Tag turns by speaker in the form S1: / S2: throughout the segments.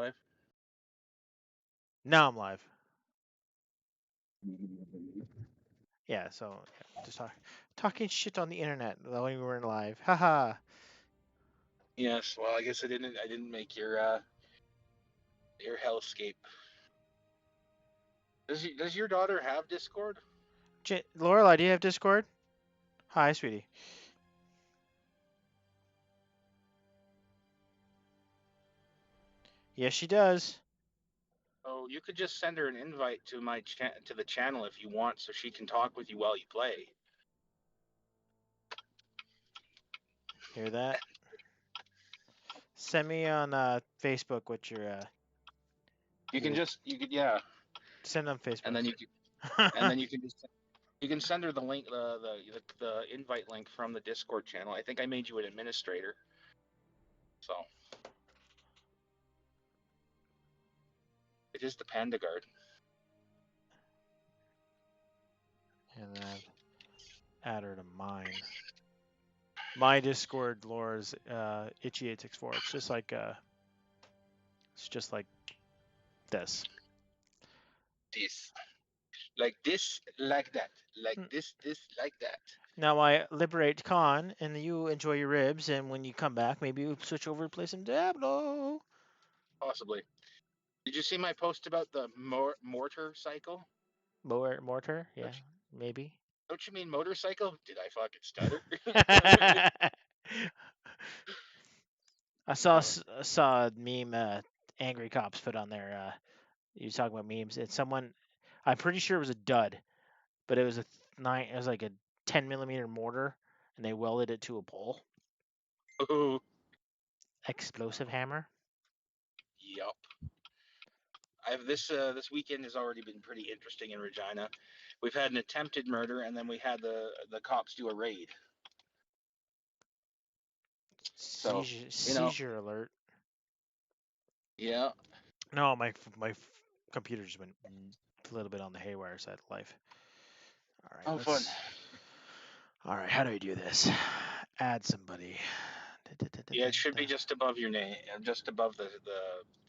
S1: live?
S2: Now I'm live. Yeah, so yeah, just talking shit on the internet when we weren't live. Haha.
S1: Yes. Well, I guess I didn't make your hellscape. Does your daughter have Discord?
S2: Lorelai, do you have Discord? Hi, sweetie. Yes, she does.
S1: Oh, you could just send her an invite to to the channel if you want, so she can talk with you while you play.
S2: Hear that? Send me on Facebook what your
S1: You could yeah,
S2: send on
S1: and
S2: Facebook.
S1: then you could, and then you can just you can send her the link, the invite link from the Discord channel. I think I made you an administrator, so it is the Panda Guard.
S2: and then add her to mine. My Discord, Laura's itchy864. It's just like this.
S1: This, like this, like that, like
S2: Hmm.
S1: this, like that.
S2: Now I liberate Caen, and you enjoy your ribs, and when you come back, maybe we'll switch over and play some Diablo.
S1: Possibly. Did you see my post about the mortar cycle?
S2: Mortar,
S1: Don't
S2: yeah,
S1: you,
S2: maybe.
S1: don't you mean motorcycle? Did I fucking stutter? Oh,
S2: I saw a meme. Angry cops put on there. You talking about memes? It's someone. I'm pretty sure it was a dud, but it was a nine. It was like a 10 millimeter mortar, and they welded it to a pole. Explosive hammer.
S1: yep. I've this weekend has already been pretty interesting in Regina. We've had an attempted murder, and then we had the cops do a raid. So you know,
S2: Seizure alert.
S1: yeah.
S2: No, my computer just went a little bit on the haywire side of life. All right,
S1: Oh, fun.
S2: let's. All right, how do I do this? Add somebody.
S1: Yeah, it should be just above your name, just above the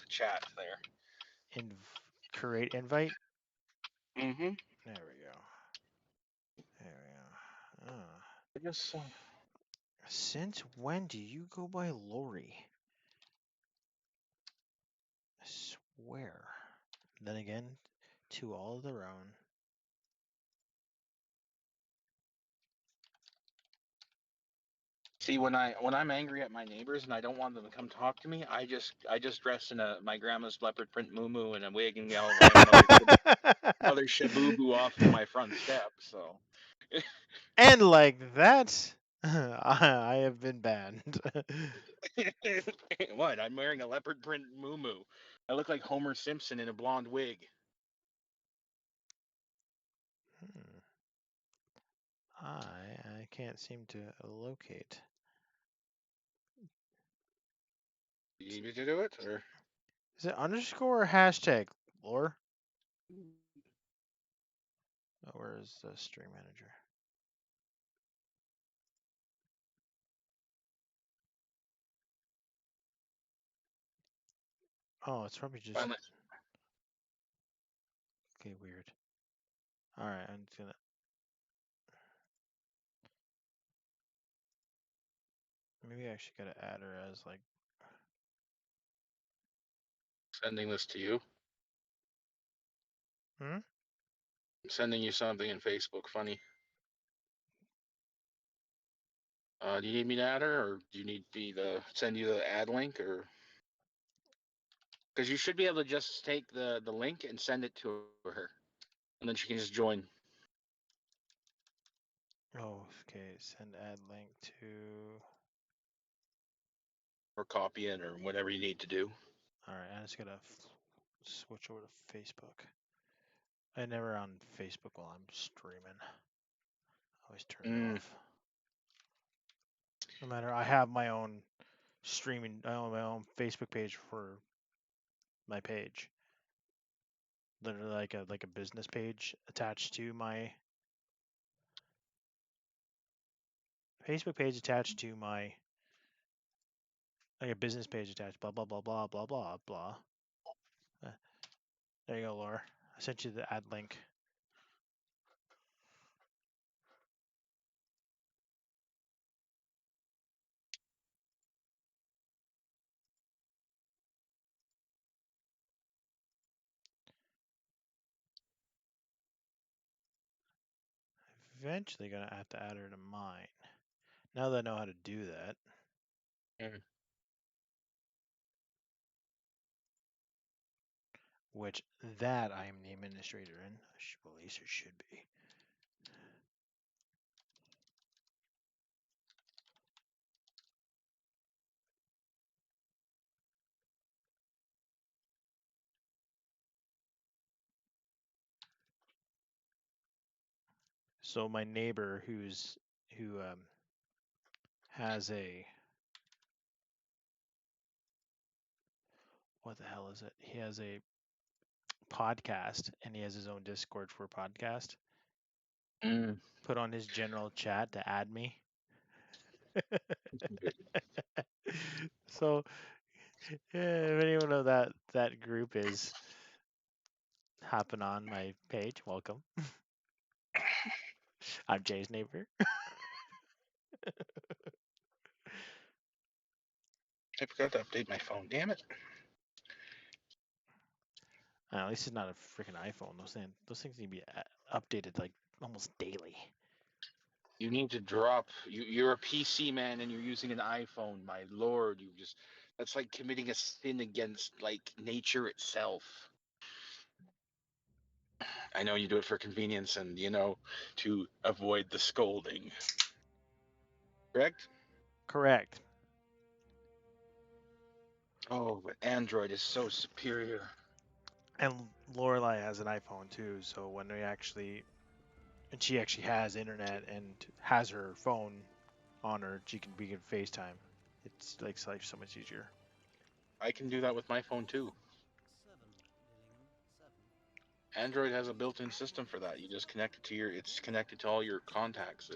S1: chat there.
S2: Create invite.
S1: Mm-hmm.
S2: There we go. There we go.
S1: I guess so.
S2: Since when do you go by Lori? I swear. Then again, to all of their own.
S1: See, when I'm angry at my neighbors and I don't want them to come talk to me, I just dress in my grandma's leopard print muumuu and a wig and yell mother shabooboo off of my front step. So
S2: And like that, I have been banned.
S1: what? I'm wearing a leopard print muumuu. I look like Homer Simpson in a blonde wig.
S2: Hmm. I can't seem to locate.
S1: You need me to do it, or
S2: Is it underscore or hashtag, Lore? Oh, where is the stream manager? Oh, it's probably just
S1: finally?
S2: okay. Weird. All right, I'm just gonna. Maybe I actually gotta add her as like.
S1: Sending this to you.
S2: Hmm.
S1: I'm sending you something in Facebook. Funny. Do you need me to add her, or do you need me to send you the ad link, or because you should be able to just take the link and send it to her, and then she can just join
S2: Oh, okay. Send ad link to.
S1: or copy it or whatever you need to do.
S2: All right, I just gotta switch over to Facebook. I never on Facebook while I'm streaming. I always turn it
S1: Mm.
S2: off. No matter, I have my own streaming. I own my own Facebook page for my page. Literally like a business page attached to my Facebook page attached to my like a business page attached. Blah blah blah blah blah blah blah. There you go, Laura. I sent you the ad link. Eventually gonna have to add her to mine. Now that I know how to do that.
S1: Mm.
S2: Which that I am the administrator in. Well, at least it should be. So my neighbor who has a what the hell is it? He has a podcast and he has his own Discord for podcast.
S1: Mm.
S2: Put on his general chat to add me. So if anyone know that group is hopping on my page, welcome. I'm Jay's neighbor.
S1: I forgot to update my phone. Damn it!
S2: At least it's not a freaking iPhone. Those things need to be updated like almost daily.
S1: You need to drop. You're a PC man and you're using an iPhone. My lord, that's like committing a sin against like nature itself. I know you do it for convenience and to avoid the scolding. Correct?
S2: Correct.
S1: Oh, but Android is so superior.
S2: And Lorelai has an iPhone too, so when she actually has internet and has her phone on her, we can FaceTime. It's like life so much easier.
S1: I can do that with my phone too. Android has a built-in system for that. You just connect it to it's connected to all your contacts.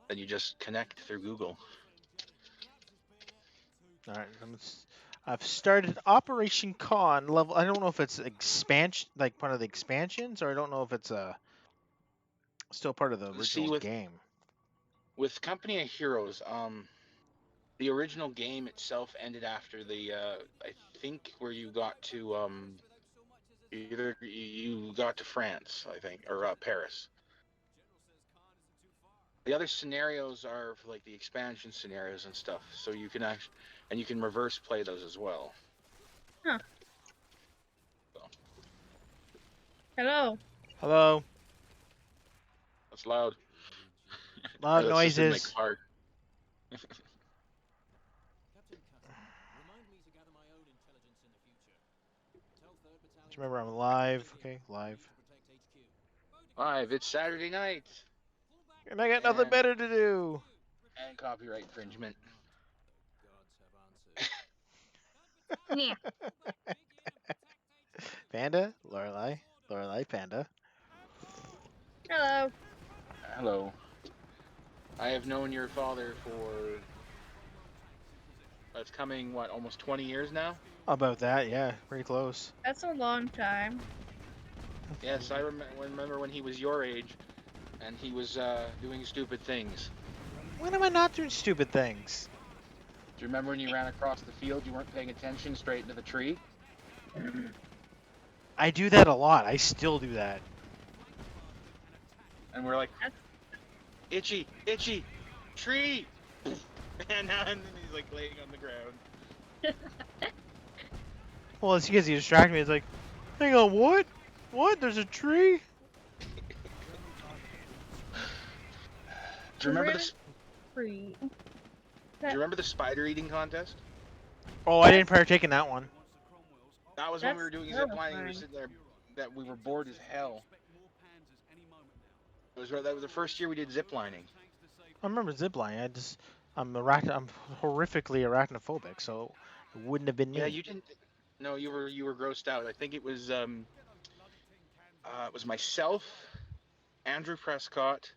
S1: Then you just connect through Google.
S2: All right, I've started Operation Caen level. I don't know if it's expansion, like part of the expansions, or I don't know if it's still part of the
S1: See,
S2: original game.
S1: with Company of Heroes, the original game itself ended after the I think where you got to either you got to France, I think, or Paris. The other scenarios are for, like the expansion scenarios and stuff, so you can actually and you can reverse play those as well.
S3: Huh.
S1: So
S3: Hello.
S2: Hello.
S1: that's loud. Or
S2: Loud
S1: that's just in my
S2: noises.
S1: car.
S2: Just remember, I'm live. Okay, live.
S1: Live. It's Saturday night,
S2: And I got nothing
S1: and
S2: better to do.
S1: copyright infringement.
S3: Yeah.
S2: Panda, Lorelai, Panda.
S3: Hello.
S1: Hello. I have known your father for it's coming almost 20 years now.
S2: About that, yeah, pretty close.
S3: That's a long time.
S1: Yes, I remember when he was your age, and he was doing stupid things.
S2: When am I not doing stupid things?
S1: Do you remember when you ran across the field? You weren't paying attention, straight into the tree.
S2: I do that a lot. I still do that.
S1: And we're like,
S3: That's
S1: itchy, itchy, tree. And then he's like laying on the ground.
S2: Well, it's because you distract me. It's like, hang on, what? What? There's a tree?
S1: Do you remember this?
S3: free.
S1: Do you remember the spider eating contest?
S2: Oh, I didn't partake in that one.
S1: That was when we were
S3: That's
S1: doing zip lining. We were
S3: terrifying.
S1: sitting there, that we were bored as hell. That was the first year we did zip lining.
S2: I remember zipline. I'm horrifically arachnophobic, so it wouldn't have been
S1: Yeah,
S2: me.
S1: you didn't. No, you were grossed out. I think it was myself, Andrew Prescott,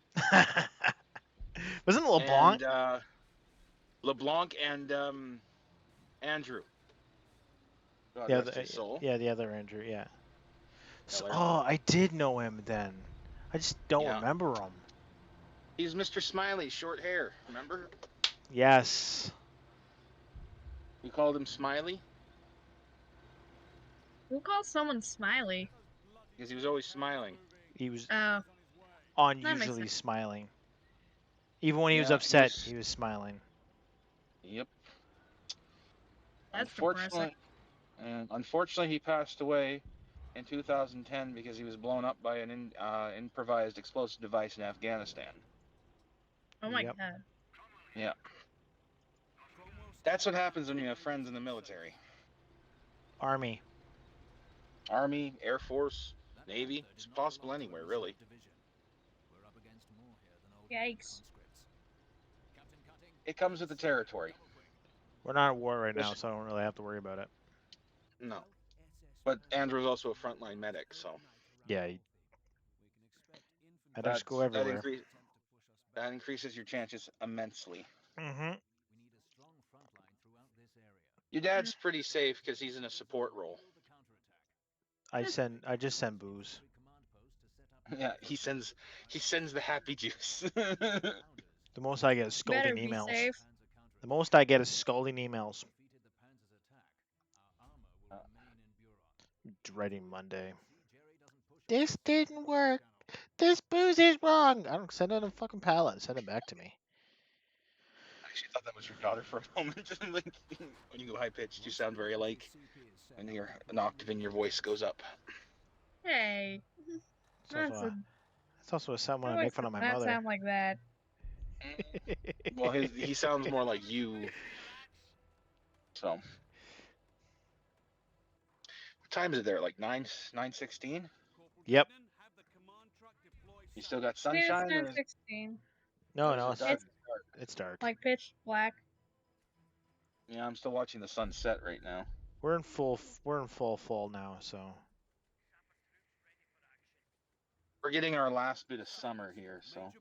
S2: Wasn't it LeBlanc?
S1: and LeBlanc and Andrew. God
S2: Yeah,
S1: rest his soul.
S2: yeah, the other Andrew. Yeah. So,
S1: Miller.
S2: oh, I did know him then. I just don't
S1: Yeah.
S2: remember him.
S1: He's Mr. Smiley, short hair. Remember?
S2: Yes.
S1: We called him Smiley
S3: Who calls someone Smiley?
S1: because he was always smiling.
S2: He was
S3: Oh, makes
S2: unusually
S3: sense.
S2: smiling. Even when he was
S1: Yeah,
S2: upset, he was smiling.
S1: Yep.
S3: That's depressing.
S1: Unfortunately, he passed away in 2010 because he was blown up by an improvised explosive device in Afghanistan.
S3: Oh my
S2: Yep.
S3: god.
S1: Yeah. That's what happens when you have friends in the military.
S2: Army.
S1: Army, Air Force, Navy. It's possible anywhere, really.
S3: Yikes.
S1: It comes with the territory.
S2: We're not at war right now, so I don't really have to worry about it.
S1: No. But Andrew's also a frontline medic, so
S2: Yeah. Medics go everywhere.
S1: that increases your chances immensely.
S2: Mm-hmm.
S1: Your dad's pretty safe because he's in a support role.
S2: I just send booze.
S1: Yeah, he sends the happy juice.
S2: The most I get is
S3: Better
S2: scolding
S3: be
S2: emails.
S3: safe.
S2: The most I get is scolding emails. Dreading Monday. This didn't work. This booze is wrong. I don't send it on a fucking pallet. Send it back to me.
S1: I actually thought that was your daughter for a moment. Like, when you go high pitched, you sound very alike. And an octave in your voice goes up.
S3: Hey.
S2: It's also a sound when
S3: My
S2: I
S3: voice
S2: make fun
S3: does
S2: of my
S3: not
S2: mother.
S3: sound like that.
S1: Well, he sounds more like you. So, what time is it there? Like 9:16?
S2: Yep.
S1: You still got
S3: I think it's
S1: sunshine, or
S3: 9:16.
S2: No,
S1: is
S2: no,
S1: it dark?
S2: it's dark.
S3: Like pitch black.
S1: Yeah, I'm still watching the sunset right now.
S2: We're in full fall now, so
S1: We're getting our last bit of summer here, so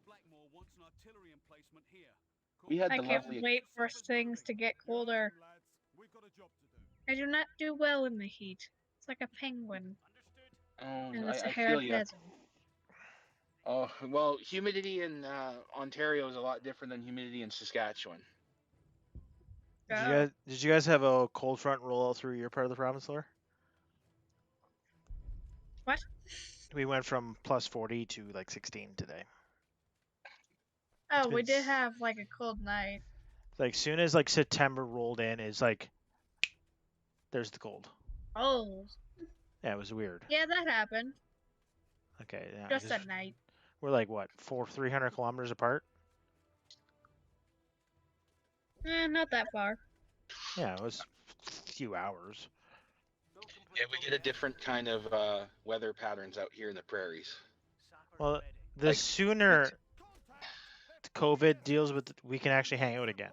S1: we had
S3: I
S1: the
S3: can't
S1: lovely.
S3: wait for things to get colder. I do not do well in the heat. It's like a penguin
S1: Oh,
S3: in the
S1: I
S3: Sahara
S1: feel you.
S3: Desert.
S1: Oh well, humidity in Ontario is a lot different than humidity in Saskatchewan.
S2: did you guys have a cold front roll out through your part of the province, Laura?
S3: What?
S2: We went from plus 40 to like 16 today.
S3: Oh, we did have like a cold night.
S2: Like soon as like September rolled in, it's like there's the cold.
S3: Oh.
S2: Yeah, it was weird.
S3: Yeah, that happened.
S2: Okay, yeah.
S3: Just at night.
S2: We're like what, 300 kilometers apart?
S3: Not that far.
S2: Yeah, it was a few hours.
S1: Yeah, we get a different kind of weather patterns out here in the prairies.
S2: Well, the sooner COVID deals with, we can actually hang out again.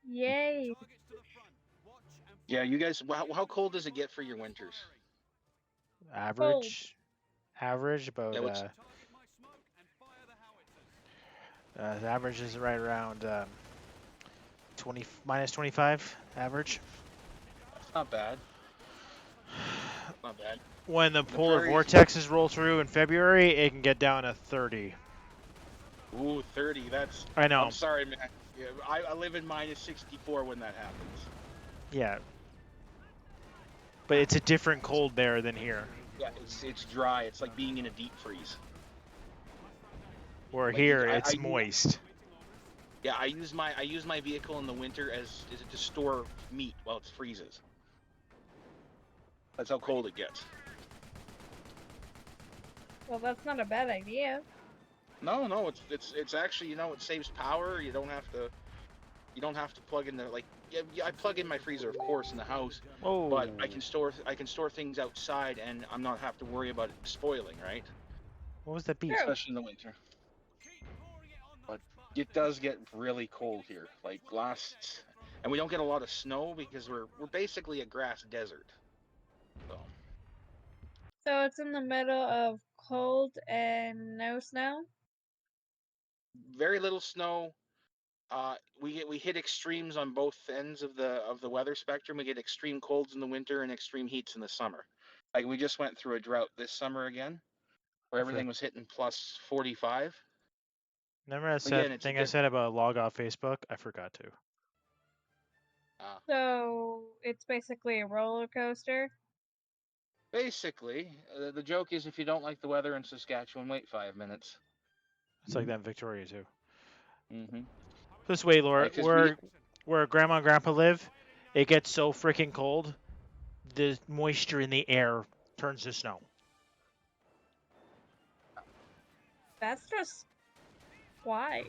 S3: Yay.
S1: Yeah, you guys. How cold does it get for your winters?
S2: Average about the average is right around 20 minus 25 average.
S1: That's not bad. Not bad.
S2: When the polar vortexes roll through in February, it can get down to 30.
S1: Ooh, 30. That's.
S2: I know.
S1: I'm sorry, man. Yeah, I live in minus 64 when that happens.
S2: Yeah. But it's a different cold there than here.
S1: Yeah, it's dry. It's like being in a deep freeze.
S2: Where here it's moist.
S1: Yeah, I use my vehicle in the winter to store meat while it freezes. That's how cold it gets.
S3: Well, that's not a bad idea.
S1: No, it's actually, it saves power. You don't have to plug in I plug in my freezer, of course, in the house.
S2: Oh.
S1: But I can store things outside, and I'm not have to worry about it spoiling, right?
S2: What was that beep?
S1: Especially in the winter. But it does get really cold here. And we don't get a lot of snow because we're basically a grass desert.
S3: So it's in the middle of cold and no snow?
S1: Very little snow. We hit extremes on both ends of the weather spectrum. We get extreme colds in the winter and extreme heats in the summer. Like we just went through a drought this summer again, where everything was hitting plus 45.
S2: Remember that
S1: Again, it's a
S2: thing I said about log off Facebook? I forgot to.
S3: So it's basically a roller coaster.
S1: Basically, the joke is if you don't like the weather in Saskatchewan, wait 5 minutes.
S2: It's like that in Victoria too.
S1: Mm-hmm.
S2: This way, Laura,
S1: Because we,
S2: where Grandma and Grandpa live, it gets so freaking cold, the moisture in the air turns to snow.
S3: That's just why.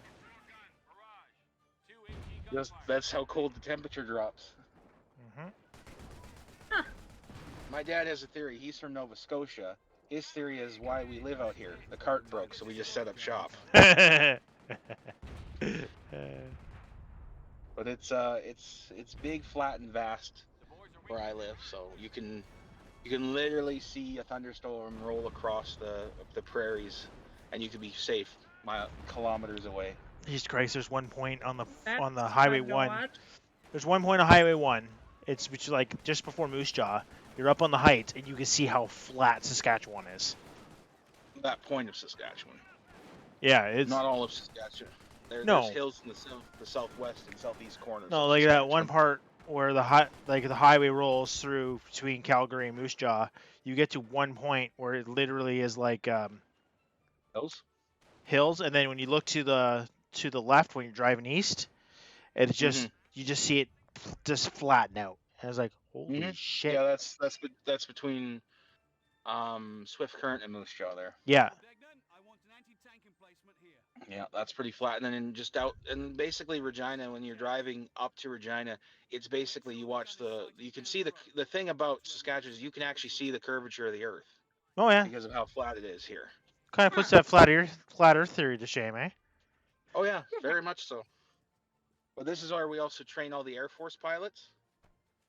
S1: that's how cold the temperature drops.
S2: Mm-hmm.
S1: My dad has a theory. He's from Nova Scotia. His theory is why we live out here. The cart broke, so we just set up shop. But it's big, flat, and vast where I live. So you can literally see a thunderstorm roll across the prairies, and you can be safe kilometers away.
S2: Jesus Christ! There's one point on the
S3: That's
S2: Highway
S3: fun to
S2: 1.
S3: watch.
S2: There's one point on Highway 1. It's which is like just before Moose Jaw. You're up on the heights, and you can see how flat Saskatchewan is.
S1: That point of Saskatchewan.
S2: Yeah, it's
S1: Not all of Saskatchewan. There's
S2: No.
S1: hills in the southwest and southeast corners.
S2: no
S1: of
S2: like that one
S1: Saskatchewan.
S2: part where the highway rolls through between Calgary and Moose Jaw. You get to one point where it literally is like
S1: Hills.
S2: hills, and then when you look to the left when you're driving east, it's just you just see it just flatten out. And it's like, holy shit.
S1: Yeah, that's between Swift Current and Moose Jaw there.
S2: Yeah.
S1: Yeah, that's pretty flat. And then just out and basically Regina, when you're driving up to Regina, it's basically you can see the thing about Saskatchewan is you can actually see the curvature of the earth
S2: Oh yeah.
S1: because of how flat it is here.
S2: Kind of puts that flat earth theory to shame, eh?
S1: Oh yeah, very much so. But this is where we also train all the Air Force pilots.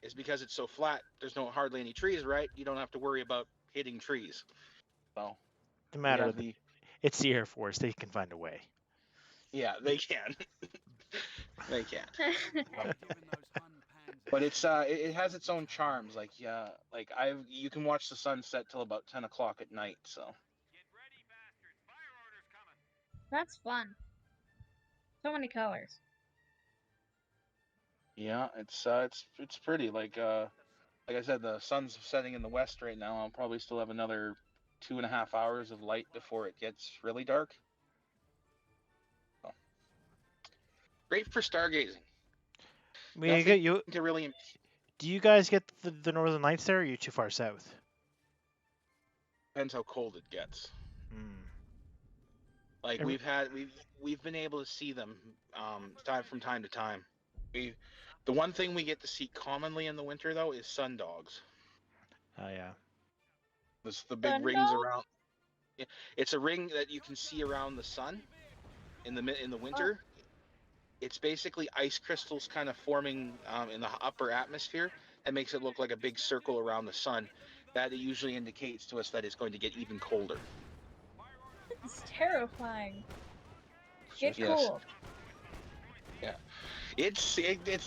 S1: Is because it's so flat. There's hardly any trees, right? You don't have to worry about hitting trees. So
S2: No matter it's the Air Force, they can find a way.
S1: Yeah, they can. They can. But it has its own charms. Like you can watch the sunset till about 10 o'clock at night. So
S3: That's fun. So many colors.
S1: yeah, it's pretty. Like I said, the sun's setting in the west right now. I'll probably still have another 2.5 hours of light before it gets really dark. So, great for stargazing. To really.
S2: Do you guys get the northern lights there, or are you too far south?
S1: Depends how cold it gets. Like we've been able to see them from time to time. The one thing we get to see commonly in the winter though is sun dogs.
S2: Oh yeah.
S1: The big rings around. It's a ring that you can see around the sun in the winter. Oh. It's basically ice crystals kind of forming in the upper atmosphere that makes it look like a big circle around the sun. That usually indicates to us that it's going to get even colder.
S3: It's terrifying. Get cool.
S1: Yeah, it's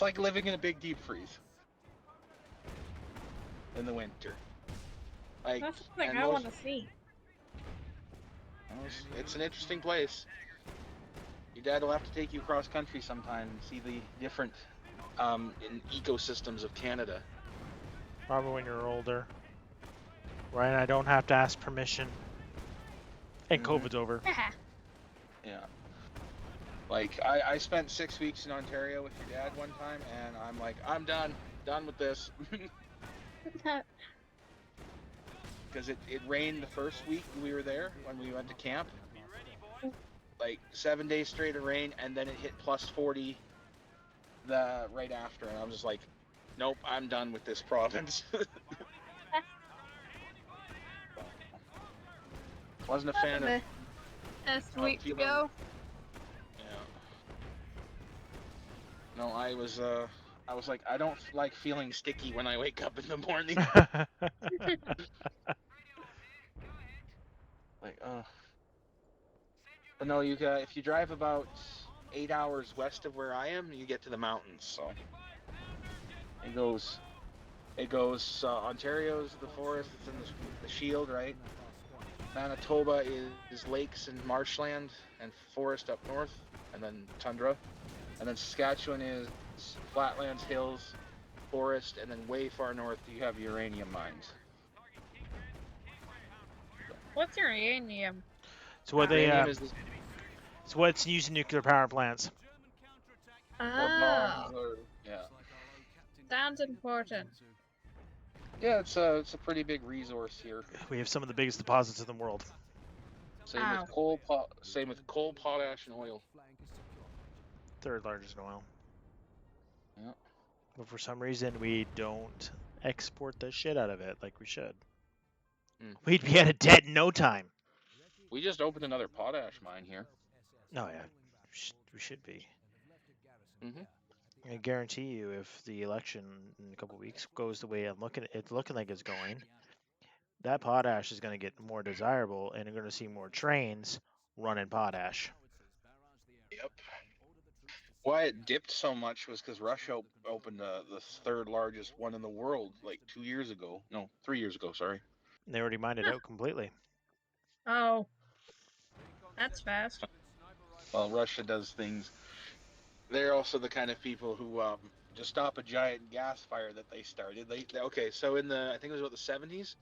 S1: like living in a big deep freeze in the winter. Like
S3: that's something I want to see.
S1: It's an interesting place. Your dad will have to take you cross country sometime and see the different ecosystems of Canada.
S2: Probably when you're older. Right, I don't have to ask permission. And COVID's over.
S1: Yeah. Like, I spent 6 weeks in Ontario with your dad one time, and I'm like, I'm done with this. Because it rained the first week we were there when we went to camp. Like 7 days straight of rain, and then it hit plus 40 right after, and I was just like, nope, I'm done with this province. Wasn't a fan of
S3: last week to go.
S1: Yeah. No, I was like, I don't like feeling sticky when I wake up in the morning. Like, but no, if you drive about 8 hours west of where I am, you get to the mountains. So it goes It goes Ontario's the forest. It's in the Shield, right? Manitoba is lakes and marshland and forest up north, and then tundra. And then Saskatchewan is flatlands, hills, forest, and then way far north you have uranium mines.
S3: What's uranium?
S2: It's what they
S1: Uranium is this,
S2: it's what's used in nuclear power plants.
S1: or bombs,
S3: Oh,
S1: or yeah,
S3: sounds important.
S1: yeah. It's a pretty big resource here.
S2: We have some of the biggest deposits in the world.
S1: Same
S3: Ow.
S1: with coal, potash, and oil.
S2: Third largest in oil.
S1: Yeah.
S2: But for some reason we don't export the shit out of it like we should.
S1: Mm.
S2: We'd be out of debt in no time.
S1: We just opened another potash mine here.
S2: Oh yeah, we should be.
S1: Mm-hmm.
S2: I guarantee you, if the election in a couple of weeks goes the way it's looking like it's going, that potash is going to get more desirable, and you're going to see more trains running potash.
S1: Yep. Why it dipped so much was because Russia opened the third largest one in the world like 2 years ago. No, 3 years ago. Sorry.
S2: They already mined it
S3: Huh.
S2: out completely.
S3: Oh, that's fast.
S1: Well, Russia does things. They're also the kind of people who to stop a giant gas fire that they started. Okay, so in the I think it was about the 70s,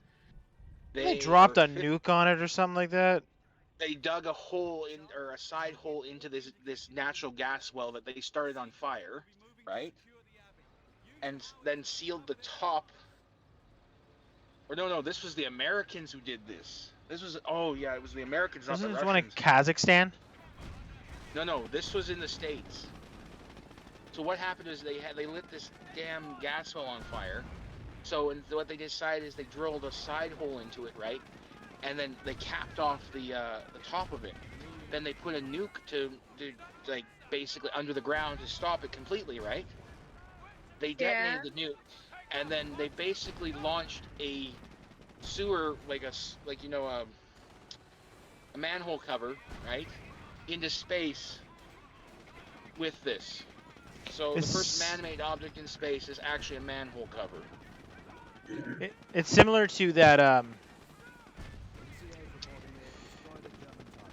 S2: They
S1: they
S2: dropped
S1: or
S2: a nuke on it or something like that.
S1: they dug a hole in or a side hole into this natural gas well that they started on fire, right? And then sealed the top. Or no, this was the Americans who did this. This was it was the Americans, not the
S2: Wasn't this one in
S1: Russians.
S2: Kazakhstan?
S1: No, this was in the States. So what happened is they lit this damn gas well on fire. So what they decided is they drilled a side hole into it, right? And then they capped off the top of it. Then they put a nuke to like basically under the ground to stop it completely, right? They detonated the nuke, and then they basically launched a sewer like a manhole cover, right, into space with this. So the first man-made object in space is actually a manhole cover.
S2: It's similar to that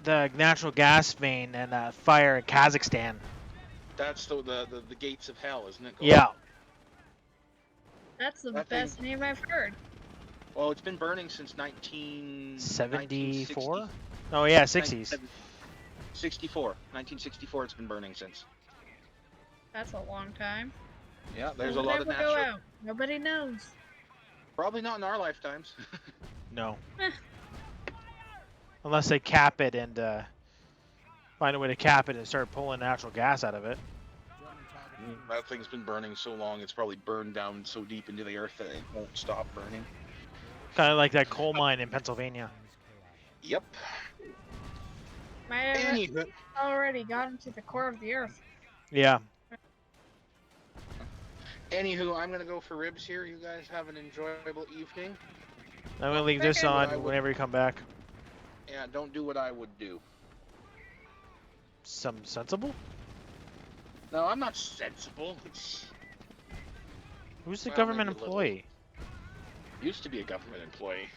S2: the natural gas main and fire in Kazakhstan.
S1: That's the gates of hell, isn't it?
S2: Yeah.
S3: That's the
S1: That thing.
S3: best name I've heard.
S1: Well, it's been burning since
S2: 1974? Oh yeah, 60s.
S1: 1964. It's been burning since.
S3: That's a long time.
S1: Yeah, there's
S3: Will
S1: a lot
S3: it
S1: of
S3: ever
S1: natural.
S3: go out? Nobody knows.
S1: Probably not in our lifetimes.
S2: No. Unless they cap it and find a way to cap it and start pulling natural gas out of it.
S1: That thing's been burning so long, it's probably burned down so deep into the earth that it won't stop burning.
S2: Kind of like that coal mine in Pennsylvania.
S1: Yep.
S3: Might have
S1: Anywho,
S3: already gotten to the core of the earth.
S2: Yeah.
S1: I'm gonna go for ribs here. You guys have an enjoyable evening.
S2: I'm gonna leave this
S3: Okay.
S2: on whenever you come back.
S1: Yeah, don't do what I would do.
S2: Some sensible?
S1: No, I'm not sensible.
S2: Who's the
S1: Well,
S2: government
S1: maybe a little.
S2: employee?
S1: Used to be a government employee.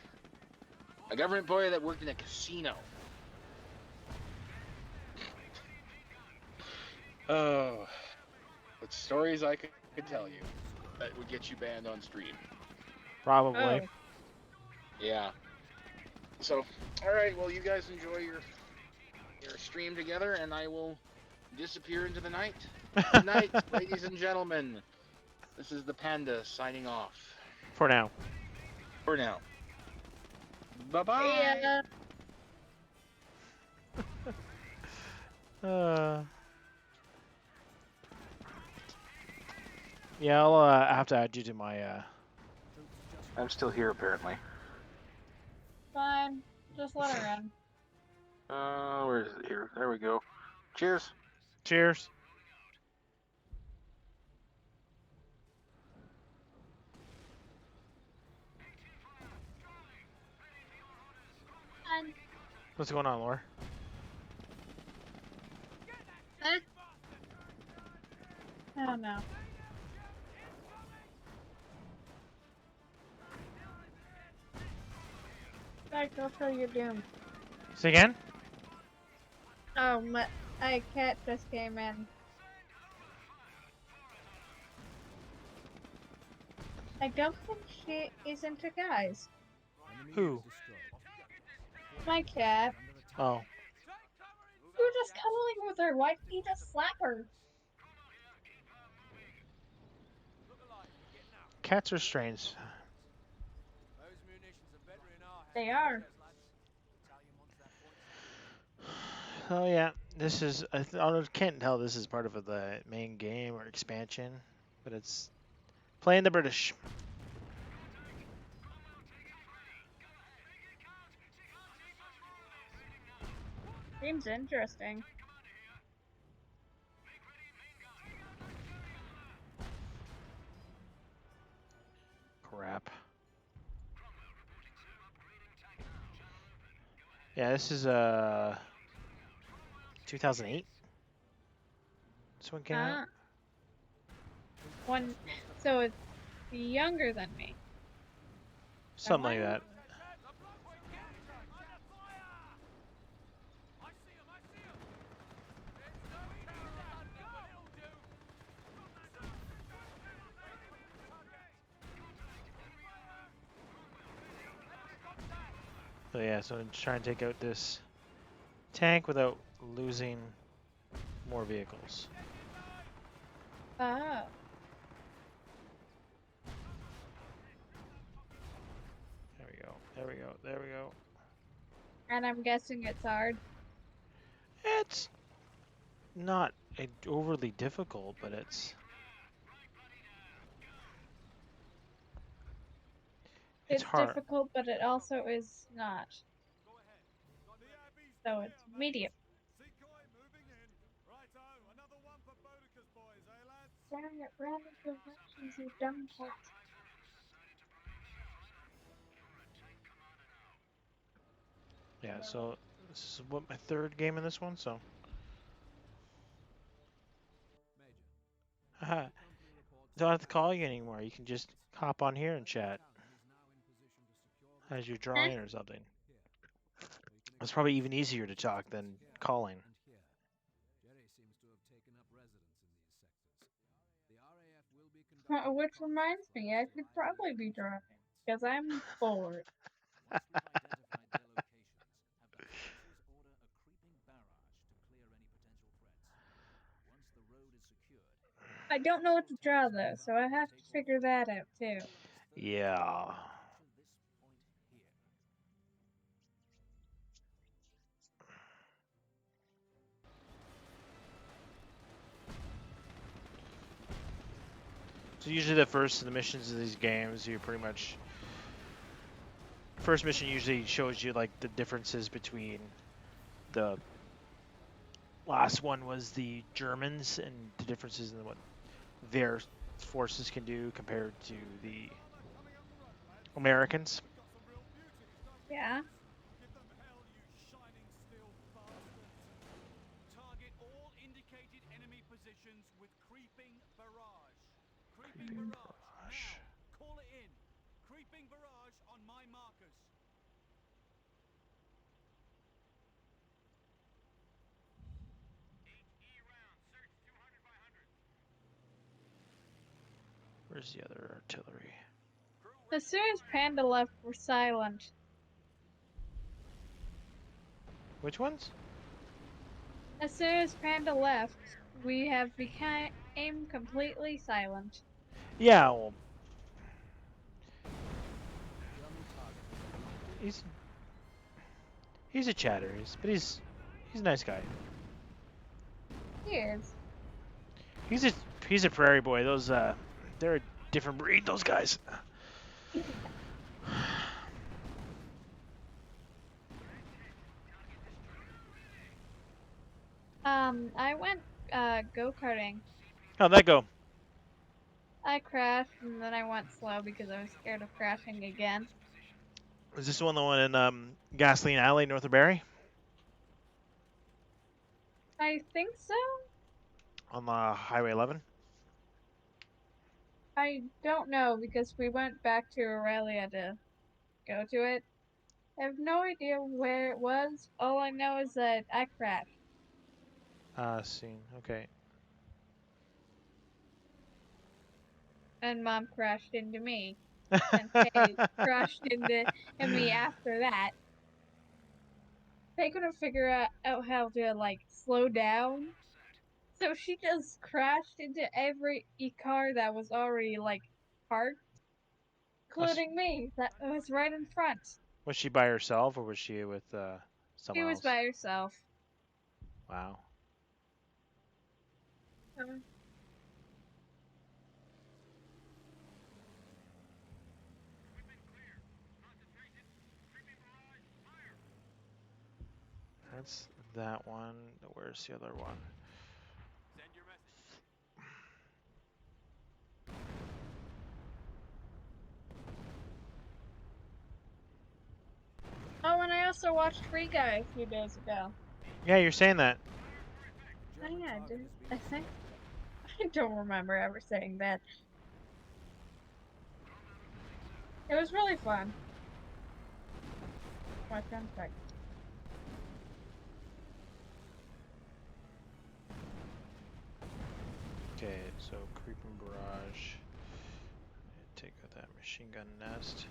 S1: A government employee that worked in a casino. Oh, but stories I could tell you that would get you banned on stream.
S2: Probably.
S3: Oh,
S1: Yeah. So, all right. Well, you guys enjoy your stream together, and I will disappear into the night. Good night, ladies and gentlemen. This is the Panda signing off
S2: For now.
S1: for now. Bye bye.
S3: yeah.
S2: Yeah, I'll have to add you to my
S1: I'm still here apparently.
S3: Fine. Just let her in.
S1: Where is it here? There we go. Cheers.
S2: cheers.
S3: Fine.
S2: What's going on, Laura?
S3: Eh? I don't know. Alright, go till you're doomed.
S2: Say again?
S3: Oh, a cat just came in. I don't think she is into guys.
S2: Who?
S3: My cat.
S2: Oh.
S3: You were just cuddling with her. Why didn't you just slap her?
S2: Cats are strange.
S3: They are.
S2: Oh yeah, this is. I can't tell this is part of the main game or expansion, but it's playing the British.
S3: Seems interesting.
S2: Crap. Yeah, this is 2008. This one came out.
S3: One. So it's younger than me.
S2: Something like that. So yeah, so I'm trying to take out this tank without losing more vehicles.
S3: Oh.
S2: There we go. There we go. There we go.
S3: And I'm guessing it's hard.
S2: It's not overly difficult, but it's hard.
S3: Difficult, but it also is not. So it's medium. Staring at random directions, you dumb cat.
S2: Yeah, so this is what my third game in this one, so. Haha. Don't have to call you anymore. You can just hop on here and chat as you're drawing or something. It's probably even easier to talk than calling.
S3: Which reminds me, I should probably be driving because I'm bored. I don't know what to draw though, so I have to figure that out too.
S2: Yeah. So usually the first of the missions of these games, you pretty much first mission usually shows you like the differences between the last one was the Germans and the differences in what their forces can do compared to the Americans.
S3: Yeah.
S2: Creeping barrage. Where's the other artillery?
S3: As soon as Panda left, we're silent.
S2: Which ones?
S3: As soon as Panda left, we have become completely silent.
S2: Yeah, well, he's a chatter, but he's a nice guy.
S3: He is.
S2: He's a prairie boy. Those they're a different breed. Those guys.
S3: I went go-karting.
S2: How'd that go?
S3: I crashed and then I went slow because I was scared of crashing again.
S2: Is this the one in Gasoline Alley, north of Barrie?
S3: I think so.
S2: On Highway 11?
S3: I don't know because we went back to Aurelia to go to it. I have no idea where it was. All I know is that I crashed.
S2: Scene. Okay.
S3: And Mom crashed into me. And Faye crashed into me after that. Faye couldn't figure out how to, like, slow down. So she just crashed into every car that was already, like, parked, including me, that was right in front.
S2: Was she by herself or was she with
S3: She
S2: someone
S3: was
S2: else?
S3: by herself.
S2: Wow.
S3: Um,
S2: That's that one. Where's the other one?
S3: Oh, and I also watched Free Guy a few days ago.
S2: Yeah, you're saying that.
S3: Oh yeah, I did. I think I don't remember ever saying that. It was really fun. My friend check.
S2: Okay, so creeping barrage. Take out that machine gun nest.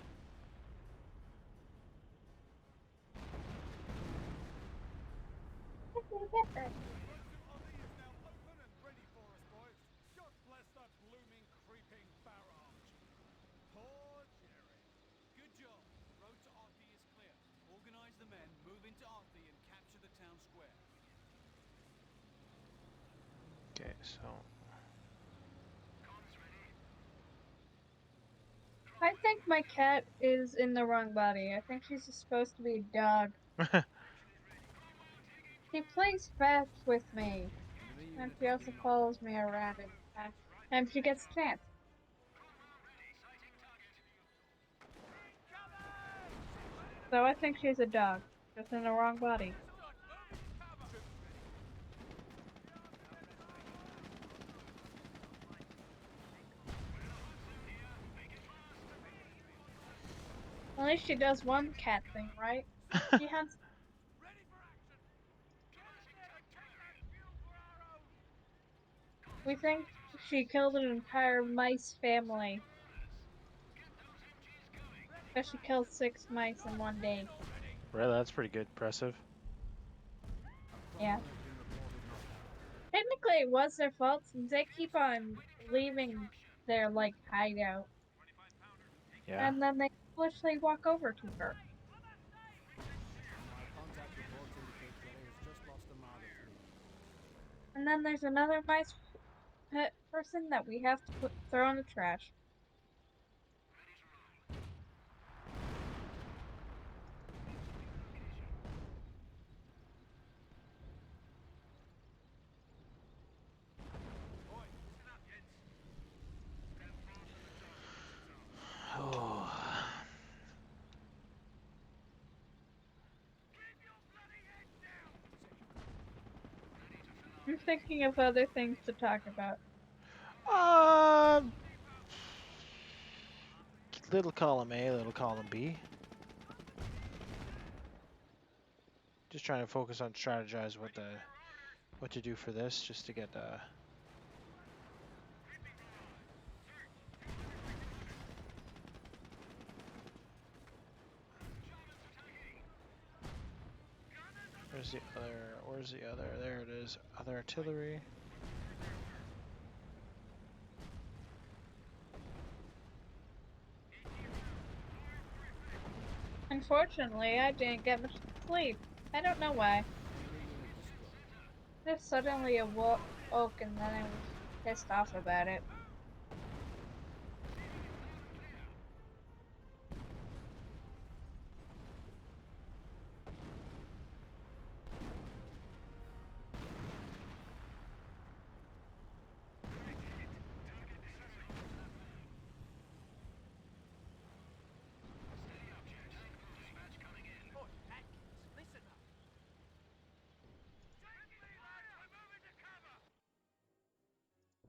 S2: Okay, so
S3: I think my cat is in the wrong body. I think she's supposed to be a dog. She plays fast with me, and she also follows me around and she gets a chance. So I think she's a dog, just in the wrong body. At least she does one cat thing, right? She hunts. We think she killed an entire mice family. But she killed 6 mice in one day.
S2: really, that's pretty good, impressive.
S3: Yeah. Technically, it was their fault since they keep on leaving their, like, hideout.
S2: Yeah.
S3: And then they foolishly walk over to her. And then there's another mice pet person that we have to throw in the trash.
S2: Oh.
S3: I'm thinking of other things to talk about.
S2: Little column A, little column B. Just trying to focus on strategize what to do for this, just to get where's the other? There it is. Other artillery.
S3: Unfortunately, I didn't get much sleep. I don't know why. Just suddenly awoke and then I was pissed off about it.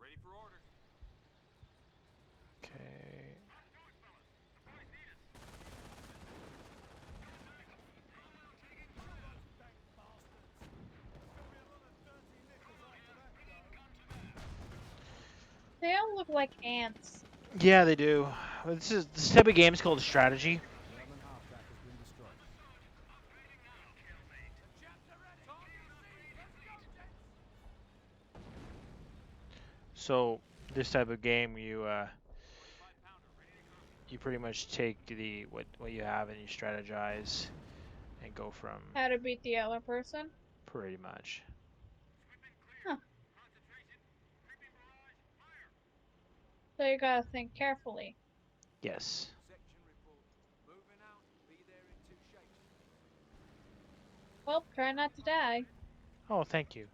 S4: Ready for orders.
S3: of look like ants.
S2: Yeah, they do. This type of game is called strategy. So this type of game, you pretty much take the what you have and you strategize and go from
S3: How to beat the other person.
S2: pretty much.
S3: Huh. So you gotta think carefully.
S2: Yes.
S3: Well, try not to die.
S2: Oh, thank you.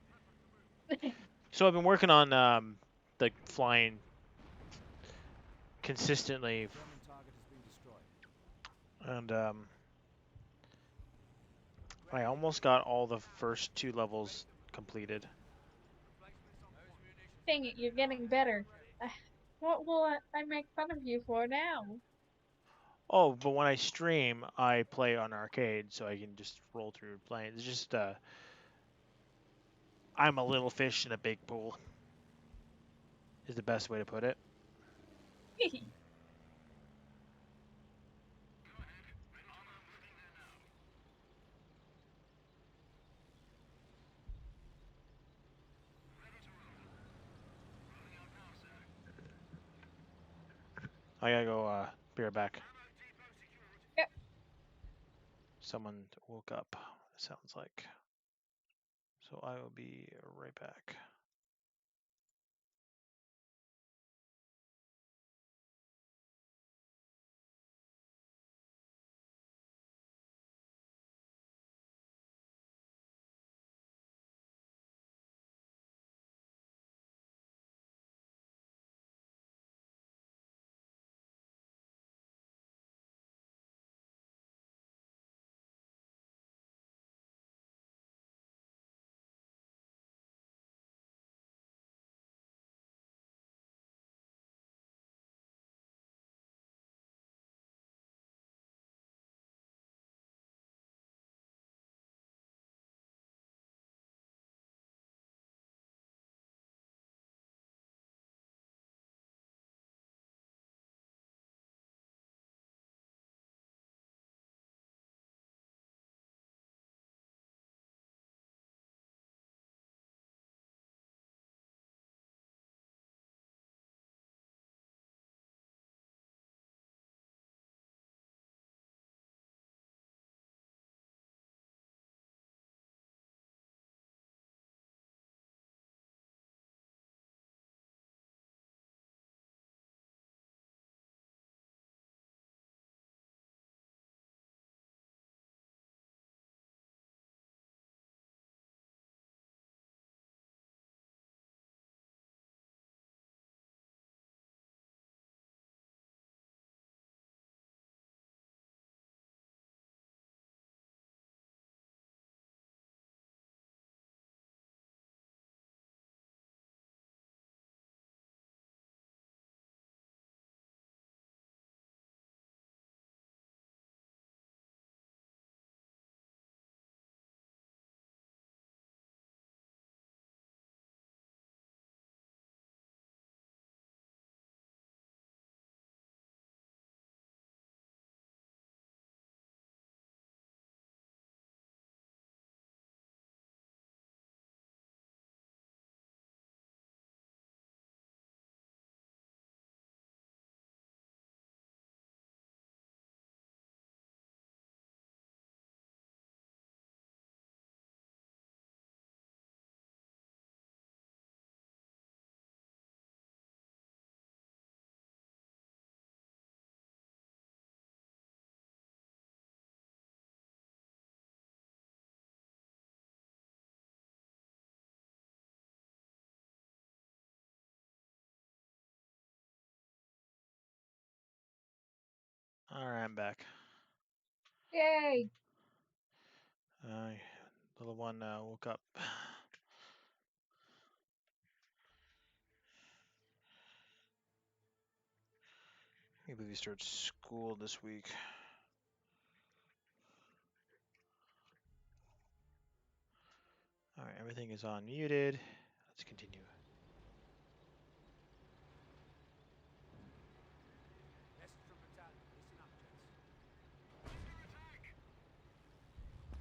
S2: So I've been working on like flying consistently, and I almost got all the first 2 levels completed.
S3: Dang it, you're getting better. What will I make fun of you for now?
S2: Oh, but when I stream, I play on arcade, so I can just roll through playing. It's just I'm a little fish in a big pool. Is the best way to put it. I gotta go. Be right back.
S3: Yep.
S2: Someone woke up. It sounds like. So I will be right back. All right, I'm back.
S3: Yay!
S2: Little one woke up. Maybe we start school this week. All right, everything is unmuted. Let's continue.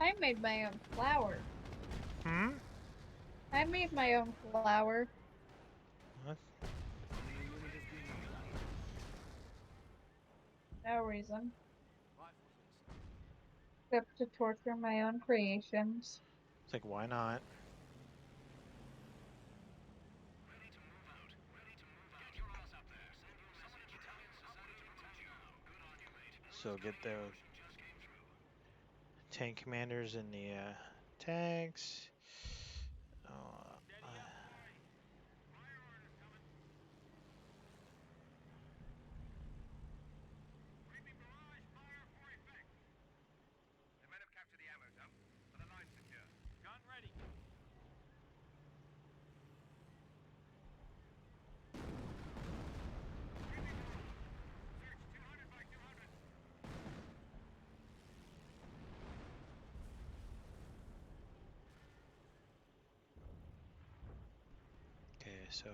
S3: I made my own flour.
S2: Hmm?
S3: I made my own flour.
S2: What?
S3: No reason. Except to torture my own creations.
S2: It's like, why not? So get the tank commanders in the tanks. Okay, so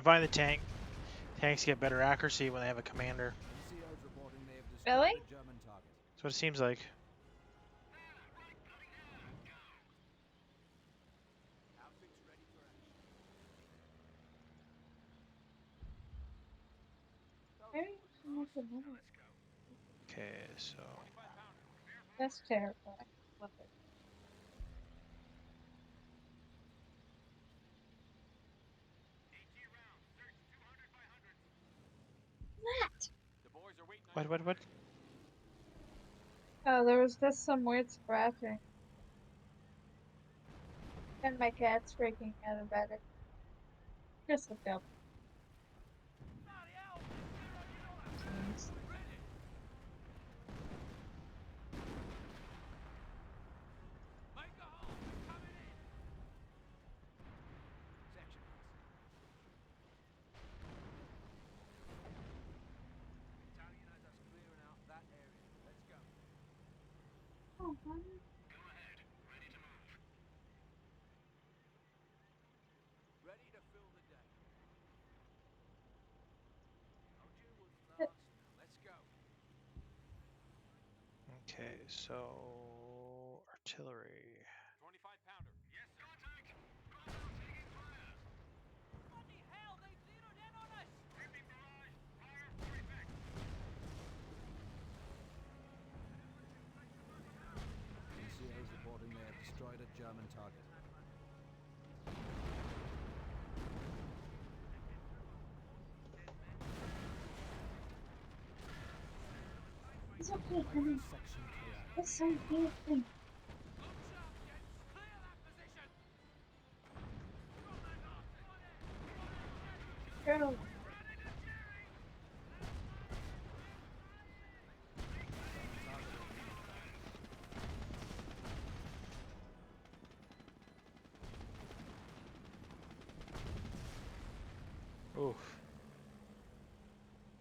S2: I find the tanks get better accuracy when they have a commander.
S3: Really?
S2: That's what it seems like.
S3: Maybe I should make another.
S2: Okay, so
S3: That's terrifying. Love it.
S2: what?
S3: Oh, there was just some weird scratching. And my cat's freaking out about it. Just looked up. Jeez. Oh, honey.
S2: okay, so artillery.
S4: NCO's reporting they have destroyed a German target.
S3: It's okay, honey.
S4: Section clear.
S3: It's so beautiful. Go.
S2: Oof.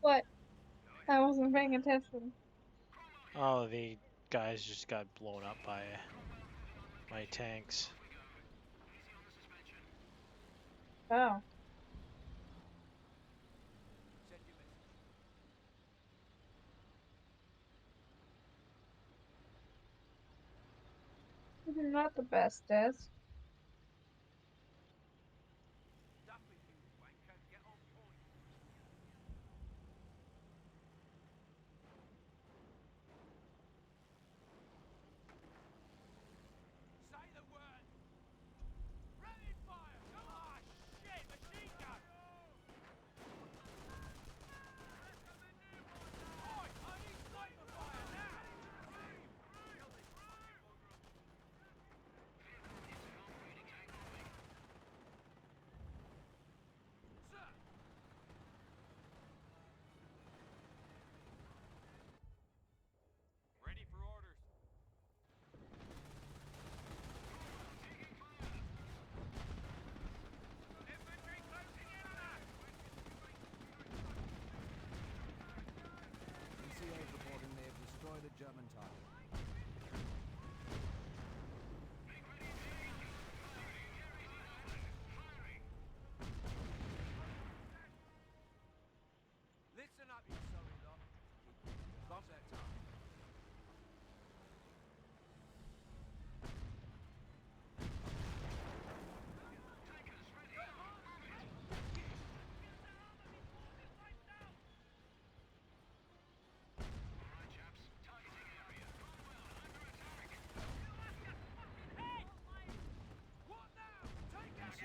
S3: What? I wasn't paying attention.
S2: Oh, the guys just got blown up by my tanks.
S3: Oh. Not the bestest.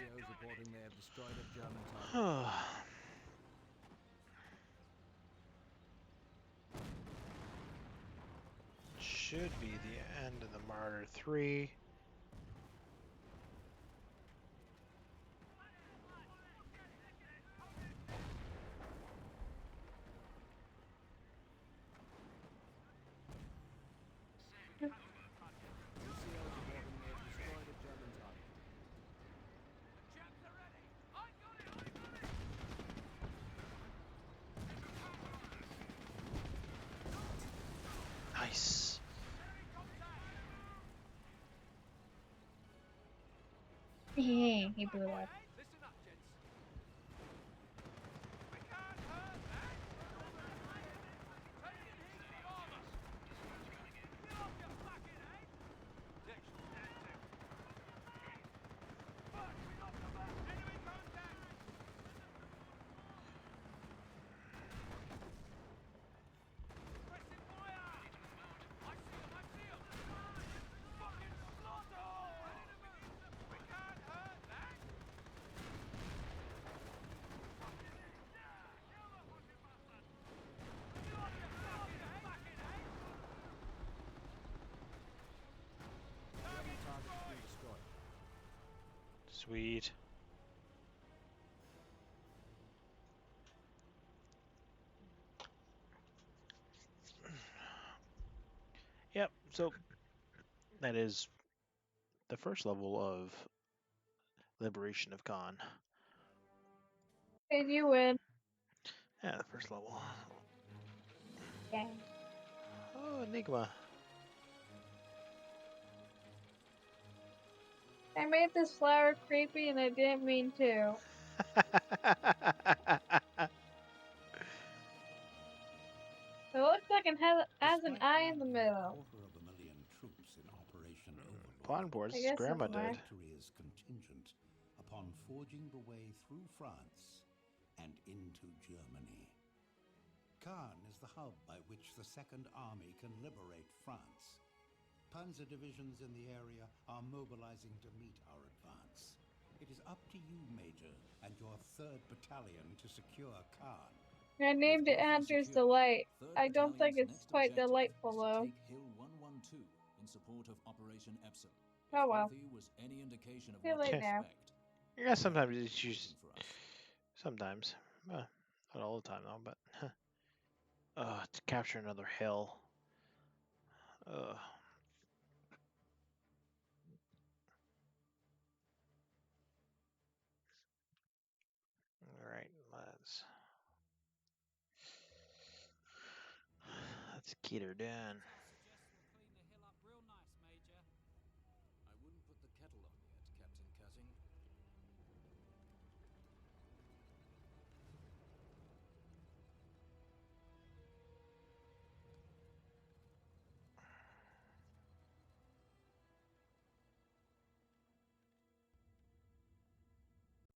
S4: NCOs reporting they have destroyed a German target.
S2: Should be the end of the Martyr 3.
S4: NCOs reporting they have destroyed a German target.
S2: Nice.
S3: He blew up.
S4: German target has been destroyed.
S2: Sweet. Yep, so that is the first level of Liberation of Caen.
S3: And you win.
S2: Yeah, the first level.
S3: Yeah.
S2: Oh, Enigma.
S3: I made this flower creepy and I didn't mean to. It looks like it has an eye in the middle.
S5: 250,000 troops in Operation
S2: Plotting
S5: Overlord,
S2: boards,
S3: I
S2: as
S3: guess
S2: Grandma
S3: it's
S2: did.
S5: victory is contingent upon forging the way through France and into Germany. Caen is the hub by which the Second Army can liberate France. Panzer divisions in the area are mobilizing to meet our advance. It is up to you, Major, and your 3rd Battalion to secure Caen.
S3: I named it
S6: With
S3: Hunter's
S6: secure,
S3: Delight.
S6: 3rd
S3: I don't think
S6: Battalion's
S3: it's
S6: next
S3: quite
S6: objective
S3: delightful
S6: is
S3: though.
S6: to take Hill 112 in support of Operation Epsom. If
S3: Oh well.
S6: Horthy was any indication of
S3: Too
S6: what
S3: late
S6: to
S3: now.
S6: expect,
S2: Yeah, sometimes
S6: Germany
S2: it's
S6: was
S2: just
S6: waiting for us.
S2: sometimes. Not all the time though, but to capture another hill. Ugh. All right, let's get her done.